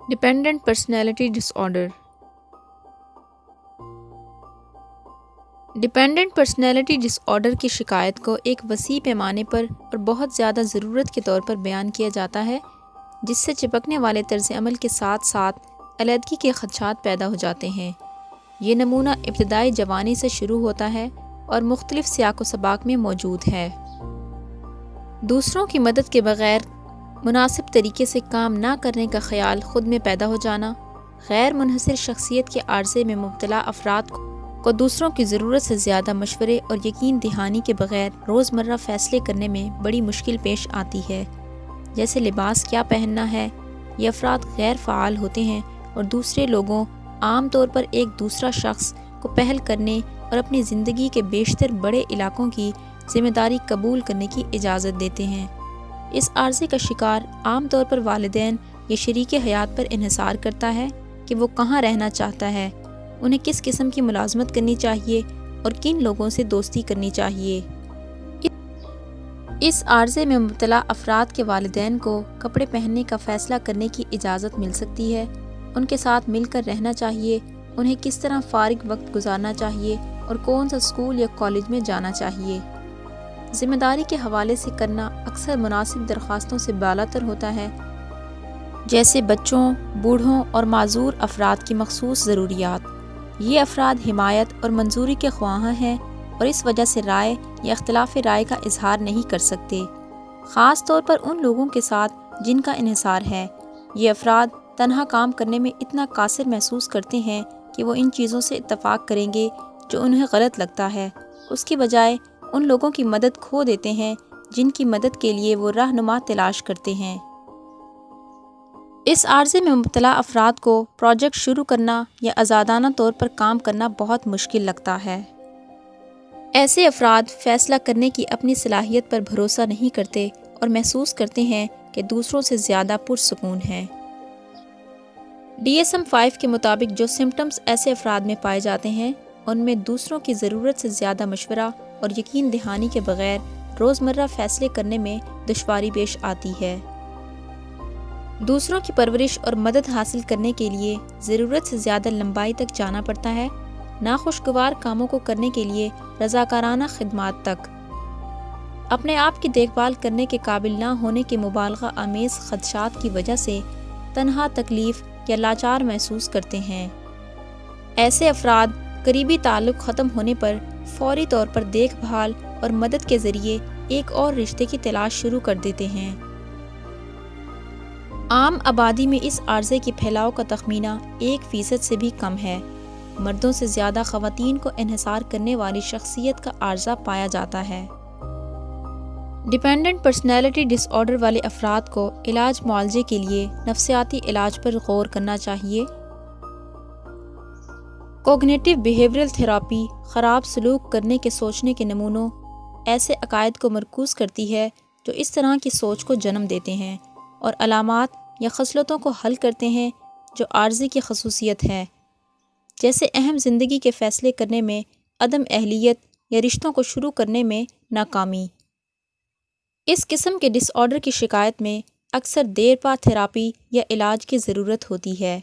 Dependent personality ڈس order. Dependent personality ڈس order کی شکایت کو ایک وسیع پیمانے پر اور بہت زیادہ ضرورت کے طور پر بیان کیا جاتا ہے، جس سے چپکنے والے طرز عمل کے ساتھ ساتھ علیحدگی کے خدشات پیدا ہو جاتے ہیں۔ یہ نمونہ ابتدائی جوانی سے شروع ہوتا ہے اور مختلف سیاق و سباق میں موجود ہے۔ دوسروں کی مدد کے بغیر مناسب طریقے سے کام نہ کرنے کا خیال خود میں پیدا ہو جانا، غیر منحصر شخصیت کے عارضے میں مبتلا افراد کو دوسروں کی ضرورت سے زیادہ مشورے اور یقین دہانی کے بغیر روزمرہ فیصلے کرنے میں بڑی مشکل پیش آتی ہے، جیسے لباس کیا پہننا ہے۔ یہ افراد غیر فعال ہوتے ہیں اور دوسرے لوگوں، عام طور پر ایک دوسرا شخص، کو پہل کرنے اور اپنی زندگی کے بیشتر بڑے علاقوں کی ذمہ داری قبول کرنے کی اجازت دیتے ہیں۔ اس عارضے کا شکار عام طور پر والدین یا شریک حیات پر انحصار کرتا ہے کہ وہ کہاں رہنا چاہتا ہے، انہیں کس قسم کی ملازمت کرنی چاہیے اور کن لوگوں سے دوستی کرنی چاہیے۔ اس عارضے میں مبتلا افراد کے والدین کو کپڑے پہننے کا فیصلہ کرنے کی اجازت مل سکتی ہے، ان کے ساتھ مل کر رہنا چاہیے، انہیں کس طرح فارغ وقت گزارنا چاہیے اور کون سا اسکول یا کالج میں جانا چاہیے۔ ذمہ داری کے حوالے سے کرنا اکثر مناسب درخواستوں سے بالاتر ہوتا ہے، جیسے بچوں، بوڑھوں اور معذور افراد کی مخصوص ضروریات۔ یہ افراد حمایت اور منظوری کے خواہاں ہیں اور اس وجہ سے رائے یا اختلاف رائے کا اظہار نہیں کر سکتے، خاص طور پر ان لوگوں کے ساتھ جن کا انحصار ہے۔ یہ افراد تنہا کام کرنے میں اتنا قاصر محسوس کرتے ہیں کہ وہ ان چیزوں سے اتفاق کریں گے جو انہیں غلط لگتا ہے، اس کی بجائے ان لوگوں کی مدد کھو دیتے ہیں جن کی مدد کے لیے وہ رہنما تلاش کرتے ہیں۔ اس عارضے میں مبتلا افراد کو پروجیکٹ شروع کرنا یا آزادانہ طور پر کام کرنا بہت مشکل لگتا ہے۔ ایسے افراد فیصلہ کرنے کی اپنی صلاحیت پر بھروسہ نہیں کرتے اور محسوس کرتے ہیں کہ دوسروں سے زیادہ پرسکون ہیں۔ DSM-5 کے مطابق جو سمپٹمز ایسے افراد میں پائے جاتے ہیں، ان میں دوسروں کی ضرورت سے زیادہ مشورہ اور یقین دہانی کے بغیر روزمرہ فیصلے کرنے میں دشواری پیش آتی ہے۔ دوسروں کی پرورش اور مدد حاصل کرنے کے لیے ضرورت سے زیادہ لمبائی تک جانا پڑتا ہے، ناخوشگوار کاموں کو کرنے کے لیے رضاکارانہ خدمات تک۔ اپنے آپ کی دیکھ بھال کرنے کے قابل نہ ہونے کے مبالغہ آمیز خدشات کی وجہ سے تنہا تکلیف یا لاچار محسوس کرتے ہیں۔ ایسے افراد قریبی تعلق ختم ہونے پر فوری طور پر دیکھ بھال اور مدد کے ذریعے ایک اور رشتے کی تلاش شروع کر دیتے ہیں۔ عام آبادی میں اس عارضے کے پھیلاؤ کا تخمینہ 1% سے بھی کم ہے۔ مردوں سے زیادہ خواتین کو انحصار کرنے والی شخصیت کا عارضہ پایا جاتا ہے۔ ڈیپینڈنٹ پرسنالٹی ڈس آرڈر والے افراد کو علاج معالجے کے لیے نفسیاتی علاج پر غور کرنا چاہیے۔ کوگنیٹیو بیہیویئرل تھراپی خراب سلوک کرنے کے سوچنے کے نمونوں، ایسے عقائد کو مرکوز کرتی ہے جو اس طرح کی سوچ کو جنم دیتے ہیں، اور علامات یا خصلتوں کو حل کرتے ہیں جو عارضے کی خصوصیت ہے، جیسے اہم زندگی کے فیصلے کرنے میں عدم اہلیت یا رشتوں کو شروع کرنے میں ناکامی۔ اس قسم کے ڈس آرڈر کی شکایت میں اکثر دیر پا تھراپی یا علاج کی ضرورت ہوتی ہے۔